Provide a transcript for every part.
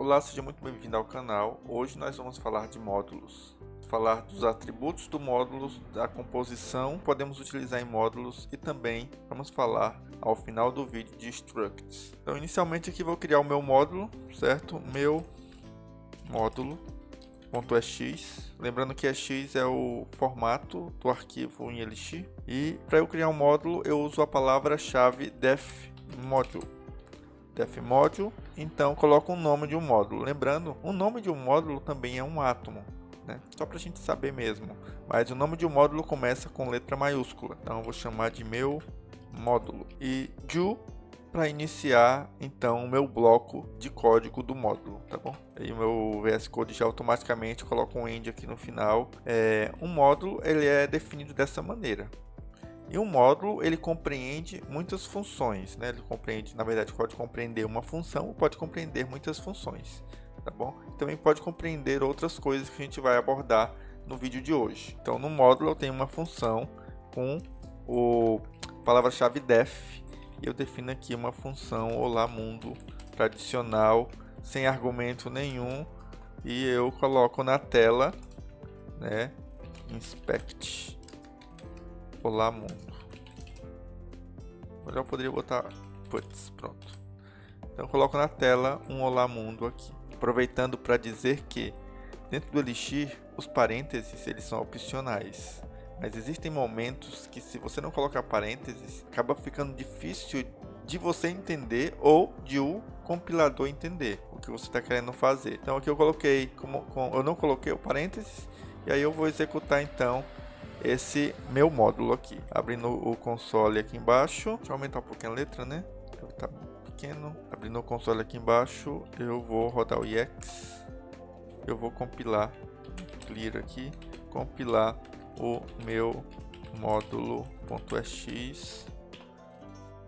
Olá, seja muito bem-vindo ao canal. Hoje nós vamos falar de módulos. Falar dos atributos do módulo, da composição que podemos utilizar em módulos e também vamos falar ao final do vídeo de structs. Então, inicialmente aqui vou criar o meu módulo, certo? Meu módulo.ex. Lembrando que ex é o formato do arquivo em Elixir. E para eu criar um módulo, eu uso a palavra-chave defModule. defModule, então coloco o nome de um módulo. Lembrando, o nome de um módulo também é um átomo, né? Só para a gente saber mesmo. Mas o nome de um módulo começa com letra maiúscula. Então eu vou chamar de meu módulo. E do para iniciar então o meu bloco de código do módulo, tá bom? Aí o meu VS Code já automaticamente coloca um end aqui no final. Um módulo ele é definido dessa maneira. E um módulo, ele compreende muitas funções, né? Ele compreende, na verdade, pode compreender uma função ou pode compreender muitas funções, tá bom? Também pode compreender outras coisas que a gente vai abordar no vídeo de hoje. Então, no módulo eu tenho uma função com a palavra-chave def e eu defino aqui uma função olá mundo tradicional, sem argumento nenhum, e eu coloco na tela, né, inspect olá mundo. Melhor eu poderia botar puts, pronto. Então eu coloco na tela um olá mundo aqui. Aproveitando para dizer que dentro do Elixir os parênteses eles são opcionais. Mas existem momentos que se você não colocar parênteses, acaba ficando difícil de você entender ou de o compilador entender o que você está querendo fazer. Então aqui eu coloquei, eu não coloquei o parênteses, e aí eu vou executar então esse meu módulo aqui, abrindo o console aqui embaixo. Deixa eu aumentar um pouquinho a letra, né? Tá pequeno. Abrindo o console aqui embaixo, eu vou rodar o EX. Eu vou compilar, clear aqui, compilar o meu módulo.ex.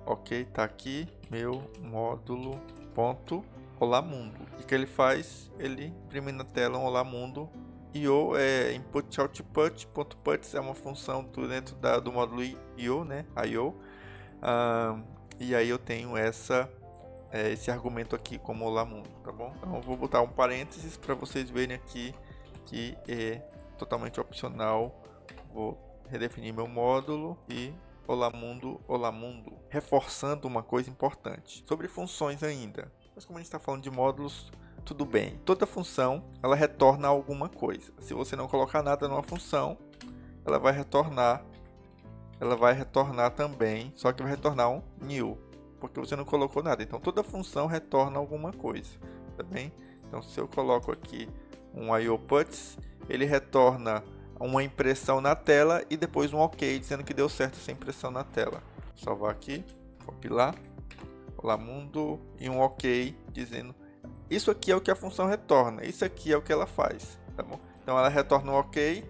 Ok, tá aqui meu módulo.olá mundo. E o que ele faz? Ele imprime na tela um olá mundo. IO é input output. .puts é uma função dentro do módulo IO, né? IO. E aí eu tenho esse argumento aqui como olá mundo, tá bom? Então eu vou botar um parênteses para vocês verem aqui que é totalmente opcional. Vou redefinir meu módulo e olá mundo, reforçando uma coisa importante sobre funções ainda. Mas como a gente está falando de módulos, tudo bem. Toda função, ela retorna alguma coisa. Se você não colocar nada numa função, ela vai retornar também, só que vai retornar um new, porque você não colocou nada. Então toda função retorna alguma coisa, tá bem? Então se eu coloco aqui um IOPuts, ele retorna uma impressão na tela e depois um OK dizendo que deu certo essa impressão na tela. Salvar aqui, compilar, olá mundo e um OK dizendo isso aqui é o que a função retorna, isso aqui é o que ela faz, tá bom? Então ela retorna um OK,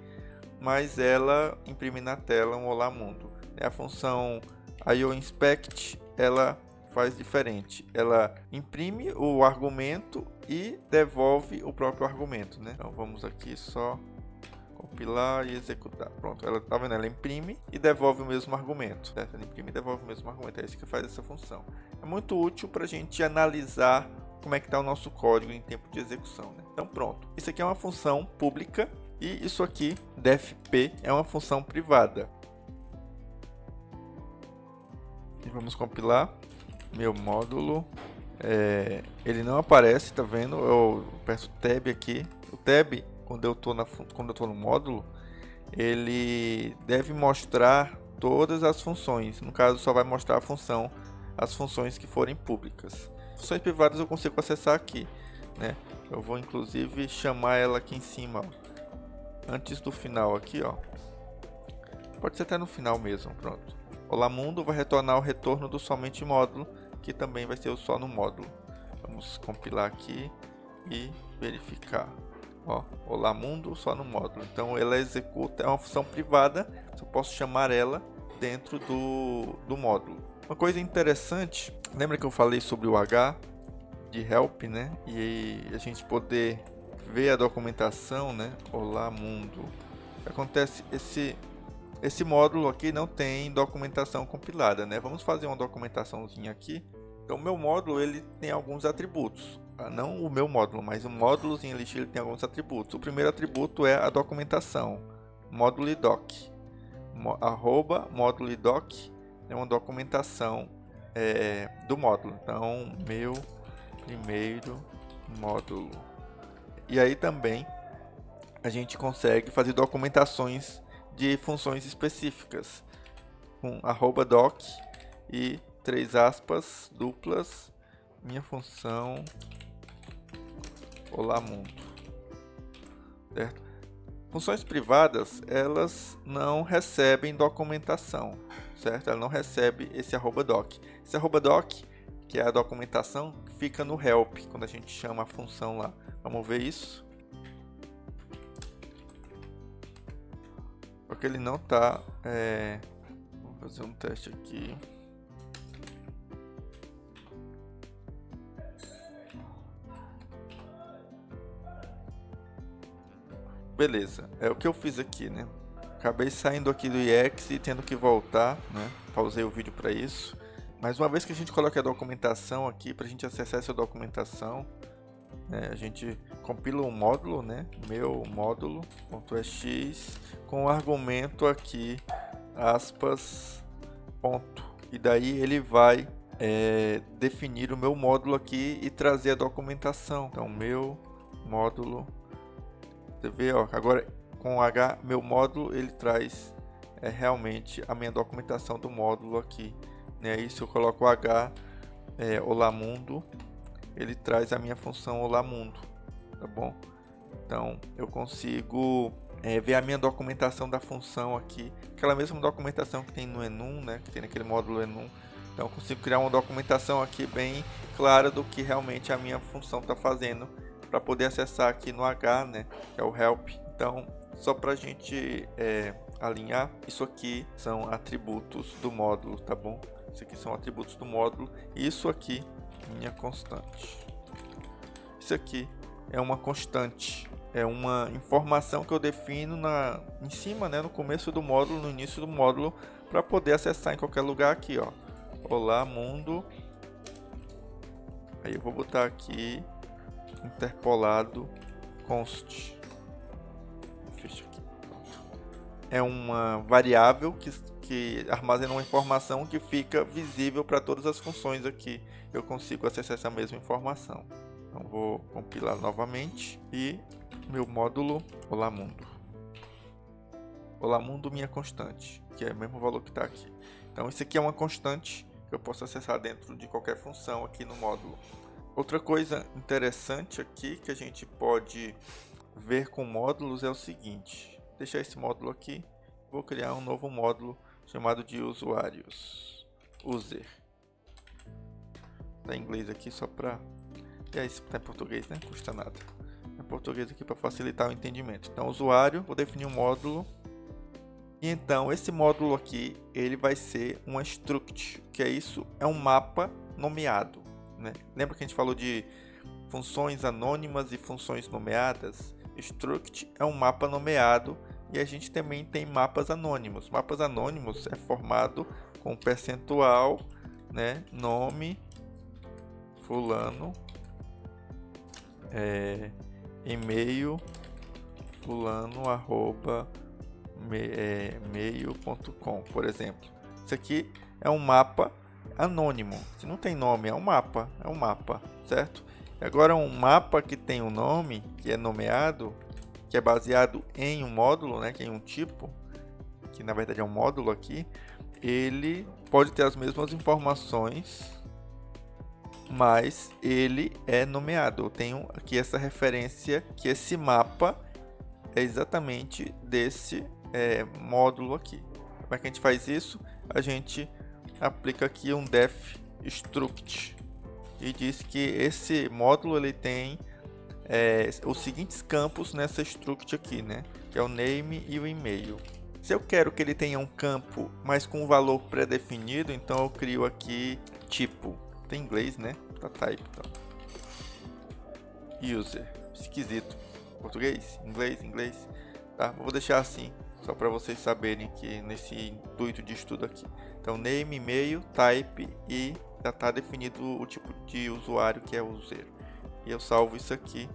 mas ela imprime na tela um olá mundo. A função IOInspect, ela faz diferente, ela imprime o argumento e devolve o próprio argumento, né? Então vamos aqui só compilar e executar. Pronto, ela tá vendo? Ela imprime e devolve o mesmo argumento, certo? Ela imprime e devolve o mesmo argumento, é isso que faz essa função. É muito útil para a gente analisar como é que está o nosso código em tempo de execução, né? Então pronto, isso aqui é uma função pública e isso aqui, defp, é uma função privada. E vamos compilar meu módulo. Ele não aparece, tá vendo? Eu peço tab aqui. O tab, quando eu tô no módulo, ele deve mostrar todas as funções. No caso, só vai mostrar as funções que forem públicas. Funções privadas eu consigo acessar aqui, né? Eu vou inclusive chamar ela aqui em cima, ó. Antes do final aqui, ó. Pode ser até no final mesmo, pronto. Olá mundo vai retornar o retorno do somente módulo, que também vai ser o só no módulo. Vamos compilar aqui e verificar. Ó, olá mundo só no módulo. Então ela executa, é uma função privada, eu posso chamar ela dentro do módulo. Uma coisa interessante, lembra que eu falei sobre o H de help, né? E a gente poder ver a documentação, né? Olá mundo. Acontece esse módulo aqui não tem documentação compilada, né? Vamos fazer uma documentaçãozinha aqui. Então, o meu módulo ele tem alguns atributos. não o meu módulo, mas o módulo em Elixir ele tem alguns atributos. O primeiro atributo é a documentação, módulo doc. Arroba módulo doc é uma documentação do módulo. Então, meu primeiro módulo. E aí também a gente consegue fazer documentações de funções específicas com @doc e 3 aspas duplas, minha função olá mundo, certo? Funções privadas, elas não recebem documentação, certo? Ela não recebe esse @doc. Esse @doc, que é a documentação, fica no help quando a gente chama a função lá. Vamos ver isso. Porque ele não está... Vou fazer um teste aqui. Beleza, é o que eu fiz aqui, né? Acabei saindo aqui do IX e tendo que voltar, né? Pausei o vídeo para isso. Mas uma vez que a gente coloca a documentação aqui, para a gente acessar essa documentação, a gente compila um módulo, né? Meu módulo.ex com o argumento aqui, aspas, ponto. E daí ele vai definir o meu módulo aqui e trazer a documentação. Então, meu módulo... Você vê, ó, agora com H, meu módulo, ele traz realmente a minha documentação do módulo aqui, né? E se eu coloco o H, olá mundo, ele traz a minha função olá mundo, tá bom? Então, eu consigo ver a minha documentação da função aqui, aquela mesma documentação que tem no enum, né? Que tem naquele módulo enum. Então, eu consigo criar uma documentação aqui bem clara do que realmente a minha função está fazendo, para poder acessar aqui no H, né, que é o help. Então, só para a gente alinhar, isso aqui são atributos do módulo, tá bom? Isso aqui são atributos do módulo. Isso aqui, minha constante. Isso aqui é uma constante, é uma informação que eu defino em cima, né, no começo do módulo, no início do módulo, para poder acessar em qualquer lugar aqui, ó. Olá mundo. Aí eu vou botar aqui interpolado const. Fecha aqui. É uma variável que armazena uma informação que fica visível para todas as funções aqui. Eu consigo acessar essa mesma informação. Então vou compilar novamente e meu módulo olá mundo. Olá mundo minha constante, que é o mesmo valor que está aqui. Então isso aqui é uma constante que eu posso acessar dentro de qualquer função aqui no módulo. Outra coisa interessante aqui que a gente pode ver com módulos é o seguinte. Vou deixar esse módulo aqui. Vou criar um novo módulo chamado de usuários. User. Está em inglês aqui só para... E aí, se está em português, né? Não custa nada. Em português aqui para facilitar o entendimento. Então, usuário, vou definir um módulo. E então, esse módulo aqui, ele vai ser um struct. Que é isso? É um mapa nomeado. Né? Lembra que a gente falou de funções anônimas e funções nomeadas? Struct é um mapa nomeado e a gente também tem mapas anônimos. Mapas anônimos é formado com percentual, né? Nome, fulano, e-mail, fulano, @mail.com, por exemplo. Isso aqui é um mapa anônimo, se não tem nome, é um mapa, certo? E agora um mapa que tem um nome, que é nomeado, que é baseado em um módulo, né, que é um tipo, que na verdade é um módulo aqui, ele pode ter as mesmas informações, mas ele é nomeado. Eu tenho aqui essa referência, que esse mapa é exatamente desse módulo aqui. Como é que a gente faz isso? A gente aplica aqui um def struct e diz que esse módulo ele tem os seguintes campos nessa struct aqui, né? Que é o name e o e-mail. Se eu quero que ele tenha um campo, mas com um valor pré-definido, então eu crio aqui tipo, tem inglês, né? Tá type, então. User, esquisito. Português, inglês, tá? Vou deixar assim, só para vocês saberem que nesse intuito de estudo aqui. Então, name, e-mail, type e já está definido o tipo de usuário que é o user. e eu salvo isso aqui.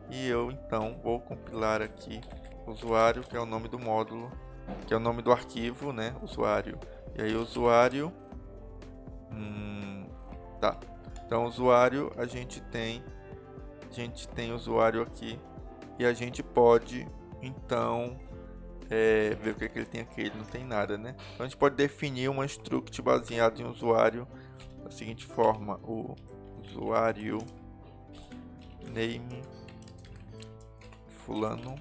E eu então vou compilar aqui usuário, que é o nome do módulo, que é o nome do arquivo, né? Usuário. E aí usuário, tá. Então usuário a gente tem usuário aqui e a gente pode então ver o que ele tem aqui. Ele não tem nada, né? Então a gente pode definir uma struct baseada em usuário da seguinte forma: o usuário name fulano.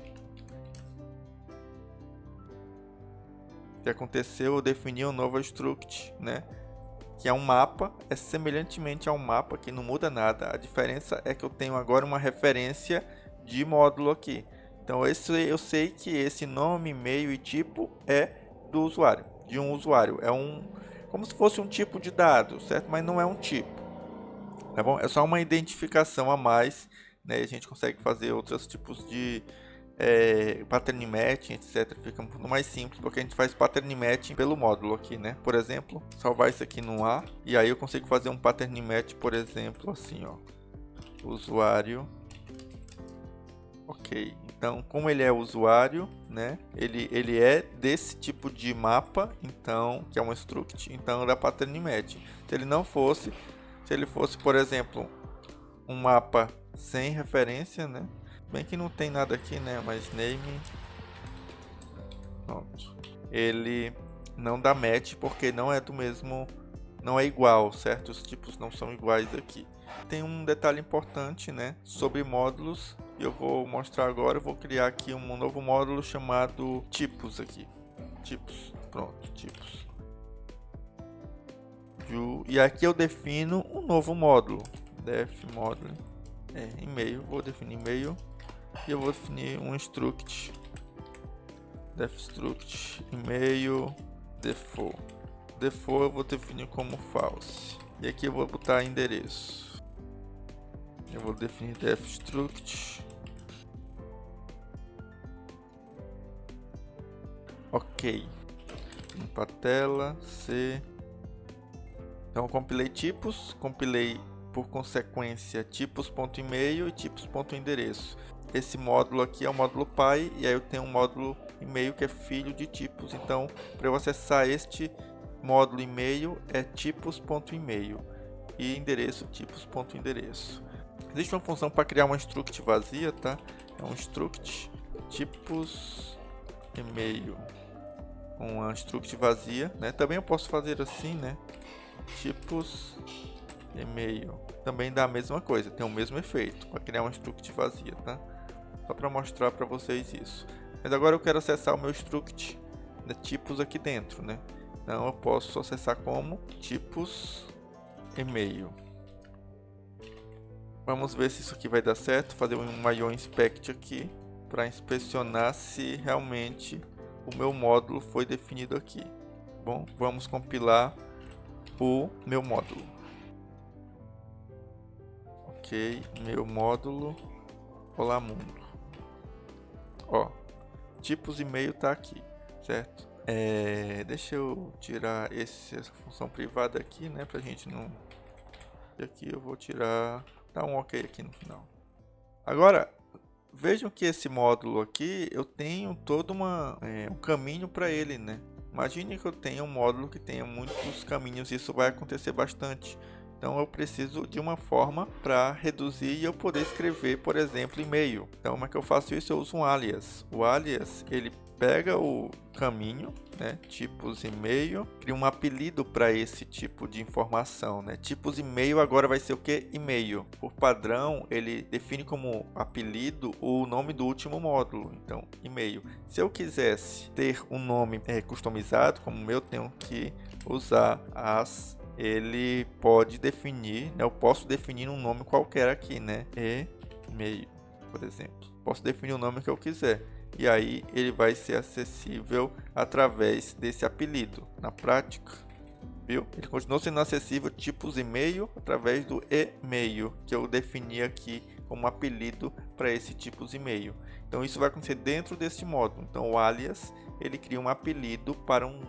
O que aconteceu? Eu defini um novo struct, né? Que é um mapa, é semelhantemente a um mapa que não muda nada. A diferença é que eu tenho agora uma referência de módulo aqui. Então eu sei que esse nome, e-mail e tipo é do usuário, de um usuário. É como se fosse um tipo de dado, certo? Mas não é um tipo, tá bom? É só uma identificação a mais, né? A gente consegue fazer outros tipos de pattern matching, etc. Fica muito mais simples porque a gente faz pattern matching pelo módulo aqui, né? Por exemplo, salvar isso aqui no A e aí eu consigo fazer um pattern match, por exemplo, assim, ó, usuário. Ok, então como ele é usuário, né? Ele é desse tipo de mapa, então que é um struct, então dá pattern match. Se ele não fosse, se ele fosse, por exemplo, um mapa sem referência, né? Bem que não tem nada aqui, né? Mas name, pronto. Ele não dá match porque não é do mesmo, não é igual, certo? Os tipos não são iguais aqui. Tem um detalhe importante, né? Sobre módulos. Eu vou mostrar agora. Eu vou criar aqui um novo módulo chamado tipos aqui. Tipos, pronto, tipos. E aqui eu defino um novo módulo. Def módulo e-mail. Vou definir e-mail. E eu vou definir um struct, def struct e-mail default. Default eu vou definir como false. E aqui eu vou botar endereço. Eu vou definir def struct. Ok. Limpa a tela. C. Então eu compilei tipos, compilei por consequência tipos.email e tipos.endereço. Esse módulo aqui é o módulo pai e aí eu tenho um módulo e-mail que é filho de tipos. Então, para eu acessar este módulo e-mail é tipos.email e endereço tipos.endereço. Existe uma função para criar uma struct vazia, tá? É um struct tipos e-mail, uma struct vazia, né? Também eu posso fazer assim, né? Tipos e-mail também dá a mesma coisa, tem o mesmo efeito para criar uma struct vazia, tá? Só para mostrar para vocês isso. Mas agora eu quero acessar o meu struct de tipos aqui dentro, né? Então eu posso acessar como tipos e-mail. Vamos ver se isso aqui vai dar certo. Fazer um IO-inspect aqui para inspecionar se realmente o meu módulo foi definido aqui. Bom, vamos compilar o meu módulo. Ok, meu módulo. Olá mundo. Ó, tipos e-mail tá aqui, certo? Deixa eu tirar essa função privada aqui, né, pra gente não... E aqui eu vou tirar, dar um ok aqui no final. Agora, vejam que esse módulo aqui, eu tenho todo um caminho para ele, né? Imagine que eu tenha um módulo que tenha muitos caminhos, isso vai acontecer bastante. Então eu preciso de uma forma para reduzir e eu poder escrever, por exemplo, e-mail. Então como é que eu faço isso? Eu uso um alias. O alias, ele pega o caminho, né, tipos e-mail, cria um apelido para esse tipo de informação, né? Tipos e-mail agora vai ser o que? E-mail. Por padrão, ele define como apelido o nome do último módulo, então e-mail. Se eu quisesse ter um nome customizado, como o meu, tenho que usar as... Ele pode definir, né? Eu posso definir um nome qualquer aqui, né? E-mail, por exemplo. Posso definir o nome que eu quiser. E aí ele vai ser acessível através desse apelido. Na prática, viu? Ele continua sendo acessível tipos e-mail através do e-mail, que eu defini aqui como apelido para esse tipos e-mail. Então isso vai acontecer dentro desse módulo. Então o alias, ele cria um apelido para um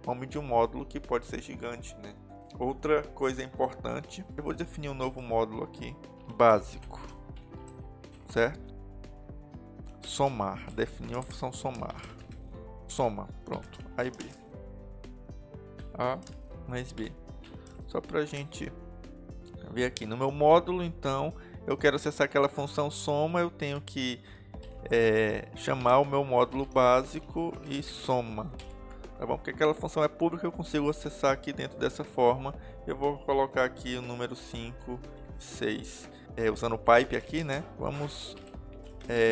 nome de um módulo que pode ser gigante, né? Outra coisa importante, eu vou definir um novo módulo aqui, básico. certo? Somar, definir uma função somar. Soma, pronto, A e B. A mais B. Só para a gente ver aqui no meu módulo, então, eu quero acessar aquela função soma, eu tenho que chamar o meu módulo básico e soma. Tá bom? Porque aquela função é pública, eu consigo acessar aqui dentro dessa forma. Eu vou colocar aqui o número 5, 6, usando o pipe aqui, né? Vamos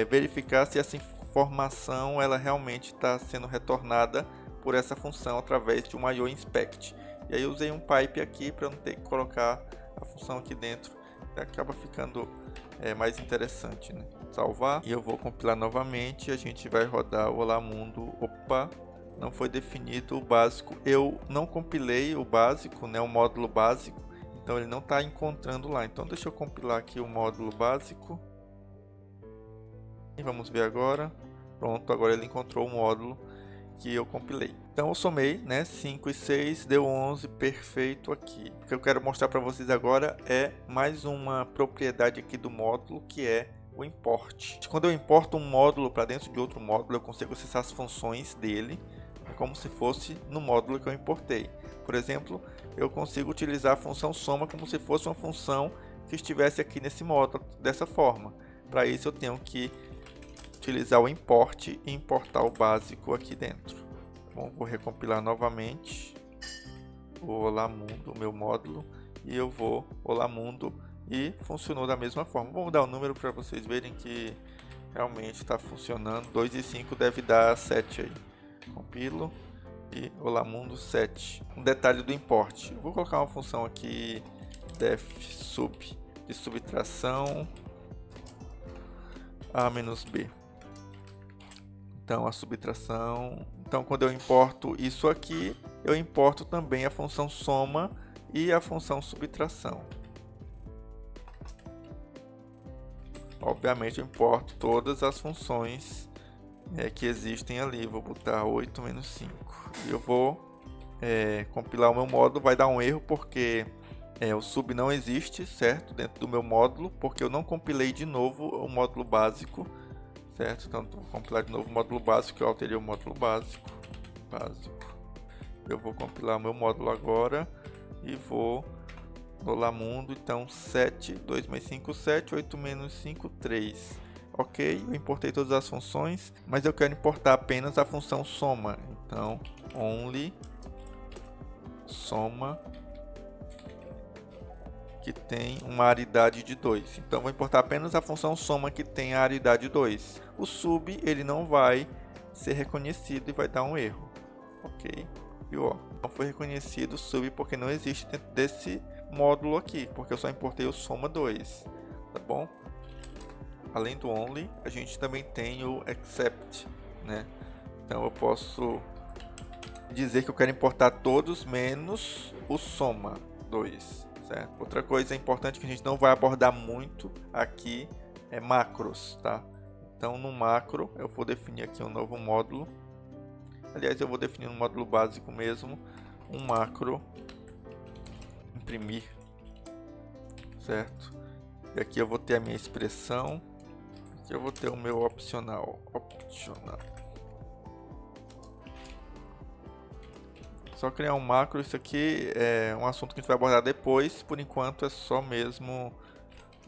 verificar se essa informação ela realmente está sendo retornada por essa função através de uma IOInspect. E aí eu usei um pipe aqui para não ter que colocar a função aqui dentro. Acaba ficando mais interessante, né? Salvar e eu vou compilar novamente. A gente vai rodar o Olá Mundo. Opa! Não foi definido o básico. Eu não compilei o básico, né, o módulo básico, então ele não está encontrando lá. Então deixa eu compilar aqui o módulo básico. E vamos ver agora. Pronto, agora ele encontrou o módulo que eu compilei. Então eu somei, né, 5 e 6, deu 11, perfeito aqui. O que eu quero mostrar para vocês agora é mais uma propriedade aqui do módulo, que é o import. Quando eu importo um módulo para dentro de outro módulo, eu consigo acessar as funções dele como se fosse no módulo que eu importei. Por exemplo, eu consigo utilizar a função soma como se fosse uma função que estivesse aqui nesse módulo, dessa forma. Para isso eu tenho que utilizar o import e importar o básico aqui dentro. Bom, vou recompilar novamente o Olá Mundo, o meu módulo, e eu vou Olá Mundo e funcionou da mesma forma. Vou dar o número para vocês verem que realmente está funcionando. 2 e 5 deve dar 7 aí. Compilo e Olá Mundo 7. Um detalhe do import. Eu vou colocar uma função aqui def sub de subtração A-B. Então a subtração. Então quando eu importo isso aqui, eu importo também a função soma e a função subtração. Obviamente eu importo todas as funções que existem ali. Vou botar 8 menos 5 e eu vou compilar o meu módulo. Vai dar um erro porque o sub não existe, certo, dentro do meu módulo, porque eu não compilei de novo o módulo básico, certo? Então vou compilar de novo o módulo básico. Eu alterei o módulo básico. Eu vou compilar o meu módulo agora e vou no Olá Mundo. Então 7, 2 mais 5, 7, 8 menos 5, 3. Ok, eu importei todas as funções, mas eu quero importar apenas a função soma. Então, only soma, que tem uma aridade de 2. Então, vou importar apenas a função soma que tem a aridade 2. O sub, ele não vai ser reconhecido e vai dar um erro. Ok, viu? Ó, não foi reconhecido o sub porque não existe dentro desse módulo aqui, porque eu só importei o soma 2, tá bom? Além do only, a gente também tem o except, né? Então eu posso dizer que eu quero importar todos menos o soma 2, certo? Outra coisa importante que a gente não vai abordar muito aqui é macros, tá? Então no macro eu vou definir aqui um novo módulo. Aliás, eu vou definir no módulo básico mesmo um macro imprimir, certo? E aqui eu vou ter a minha expressão. Eu vou ter o meu opcional. Só criar um macro. Isso aqui é um assunto que a gente vai abordar depois. Por enquanto é só mesmo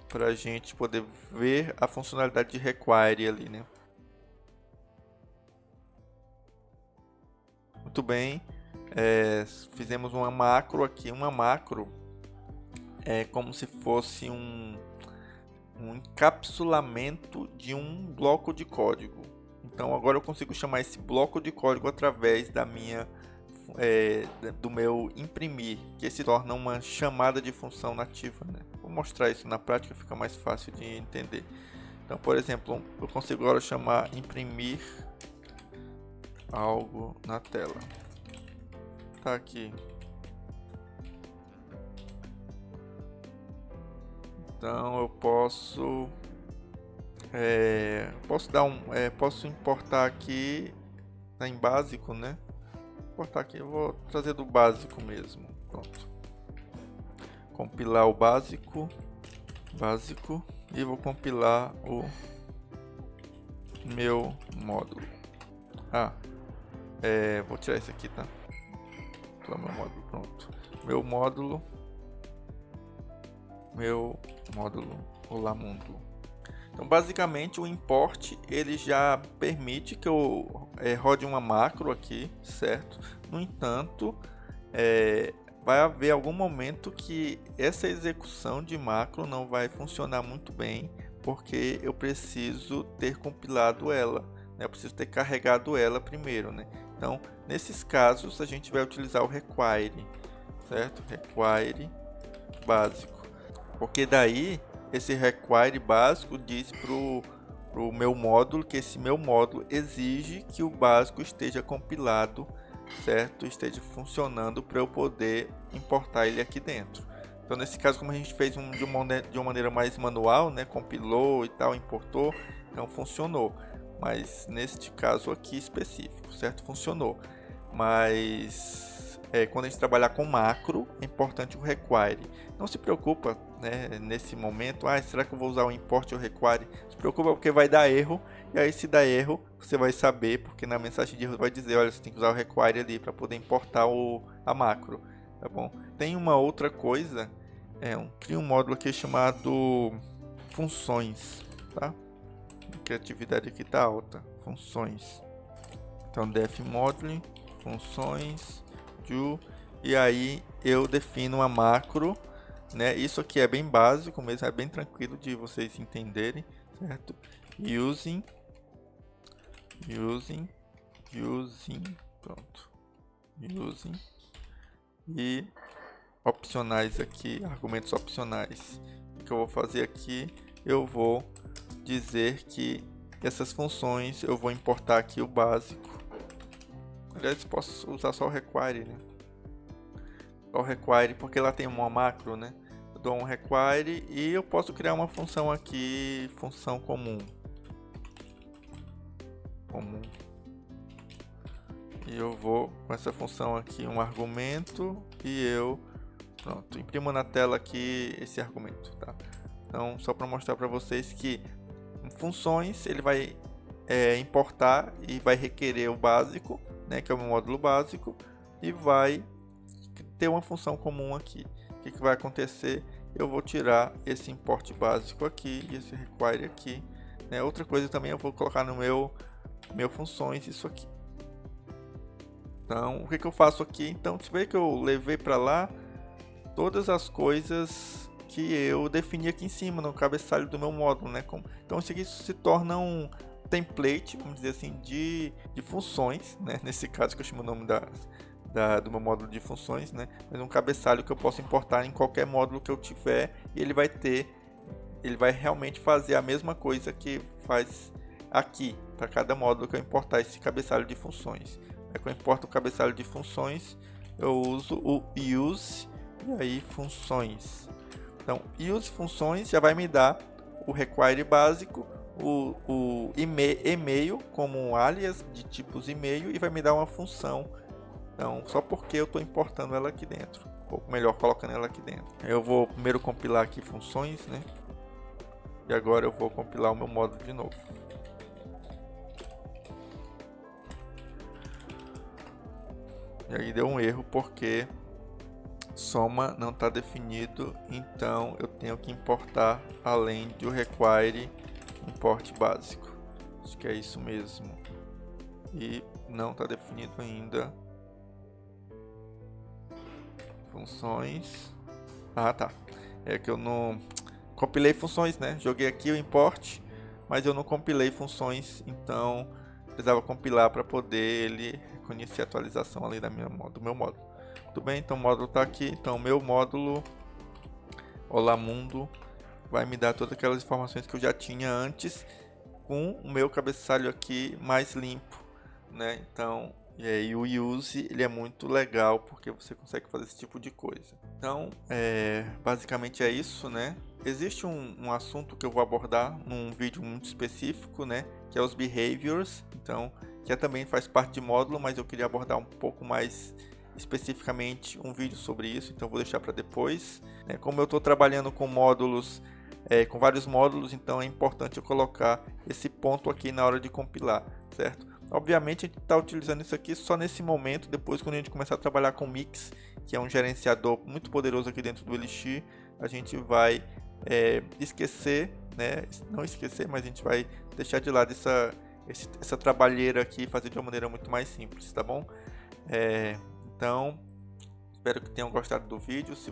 para a gente poder ver a funcionalidade de require ali, né? Muito bem. Fizemos uma macro aqui. Uma macro é como se fosse um encapsulamento de um bloco de código. Então agora eu consigo chamar esse bloco de código através da minha do meu imprimir, que se torna uma chamada de função nativa, né? Vou mostrar isso na prática, fica mais fácil de entender. Então, por exemplo, eu consigo agora chamar imprimir algo na tela. Tá aqui. Então eu posso posso importar aqui, tá em básico, né? Importar aqui, eu vou trazer do básico mesmo. Pronto. Compilar o básico, e vou compilar o meu módulo. Vou tirar isso aqui, tá? Meu módulo, pronto. Meu módulo Olá Mundo. Então, basicamente, o import ele já permite que eu rode uma macro aqui, certo? No entanto, vai haver algum momento que essa execução de macro não vai funcionar muito bem, porque eu preciso ter compilado ela, né? Eu preciso ter carregado ela primeiro, né? Então, nesses casos, a gente vai utilizar o require, certo? Require básico, porque daí esse require básico diz pro meu módulo que esse meu módulo exige que o básico esteja compilado, certo? Esteja funcionando para eu poder importar ele aqui dentro. Então, nesse caso, como a gente fez de uma maneira mais manual, né? Compilou e tal, importou, então funcionou. Mas neste caso aqui específico, certo? Funcionou. Mas quando a gente trabalhar com macro, é importante o require. Não se preocupa, né, nesse momento, será que eu vou usar o import ou o require? Se preocupa porque vai dar erro, e aí se der erro, você vai saber, porque na mensagem de erro vai dizer, olha, você tem que usar o require ali para poder importar a macro, tá bom? Tem uma outra coisa, cria um módulo aqui chamado funções, tá? A criatividade aqui tá alta, funções. Então, def module, funções, do, e aí eu defino uma macro, né? Isso aqui é bem básico mesmo, é bem tranquilo de vocês entenderem, certo? Using, pronto. Using e opcionais aqui, argumentos opcionais. O que eu vou fazer aqui, eu vou dizer que essas funções eu vou importar aqui o básico. Aliás, posso usar só o require, né? Só o require, porque lá tem uma macro, né? Eu dou um require e eu posso criar uma função aqui, função comum. E eu vou com essa função aqui um argumento e eu, pronto, imprimo na tela aqui esse argumento, tá? Então, só para mostrar para vocês que em funções ele vai importar e vai requerer o básico, né, que é o meu módulo básico, e vai ter uma função comum aqui. O que vai acontecer? Eu vou tirar esse import básico aqui e esse require aqui, né? Outra coisa também eu vou colocar no meu funções isso aqui. Então, o que eu faço aqui? Então, você vê que eu levei para lá todas as coisas que eu defini aqui em cima no cabeçalho do meu módulo, né? Então, isso aqui se torna um template, vamos dizer assim, de funções, né? Nesse caso que eu chamo o nome do meu módulo de funções, né? Mas um cabeçalho que eu posso importar em qualquer módulo que eu tiver e ele vai realmente fazer a mesma coisa que faz aqui para cada módulo que eu importar esse cabeçalho de funções. Quando eu importo o cabeçalho de funções, eu uso o use e aí funções. Então, use funções já vai me dar o require básico, o e-mail como um alias de tipos e-mail e vai me dar uma função. Então, só porque eu estou importando ela aqui dentro, ou melhor, colocando ela aqui dentro. Eu vou primeiro compilar aqui funções, né? E agora eu vou compilar o meu módulo de novo. E aí deu um erro porque soma não está definido, então eu tenho que importar além do require import básico. Acho que é isso mesmo. E não está definido ainda. Funções. Tá. É que eu não compilei funções, né? Joguei aqui o import, mas eu não compilei funções, então precisava compilar para poder ele reconhecer a atualização ali do meu módulo. Tudo bem? Então o módulo está aqui. Então meu módulo Olá Mundo vai me dar todas aquelas informações que eu já tinha antes com o meu cabeçalho aqui mais limpo, né? Então, e o use ele é muito legal porque você consegue fazer esse tipo de coisa. Então, basicamente é isso, né? Existe um assunto que eu vou abordar num vídeo muito específico, né? Que é os behaviors. Então, que também faz parte de módulo, mas eu queria abordar um pouco mais especificamente um vídeo sobre isso, então vou deixar para depois. Como eu estou trabalhando com módulos com vários módulos, então é importante eu colocar esse ponto aqui na hora de compilar, certo? Obviamente a gente está utilizando isso aqui só nesse momento. Depois, quando a gente começar a trabalhar com Mix, que é um gerenciador muito poderoso aqui dentro do Elixir, a gente vai esquecer, né? Não esquecer, mas a gente vai deixar de lado essa trabalheira aqui e fazer de uma maneira muito mais simples, tá bom? Então, espero que tenham gostado do vídeo. Se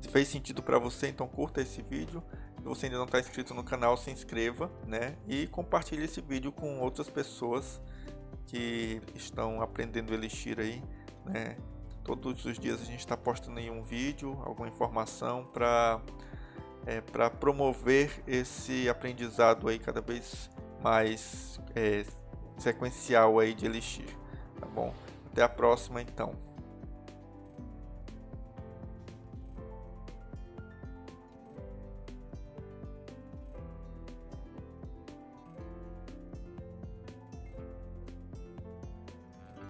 fez sentido para você, então curta esse vídeo. Se você ainda não está inscrito no canal, se inscreva, né? E compartilhe esse vídeo com outras pessoas que estão aprendendo Elixir aí, né? Todos os dias a gente está postando aí um vídeo, alguma informação para promover esse aprendizado aí cada vez mais sequencial aí de Elixir, tá bom? Até a próxima então.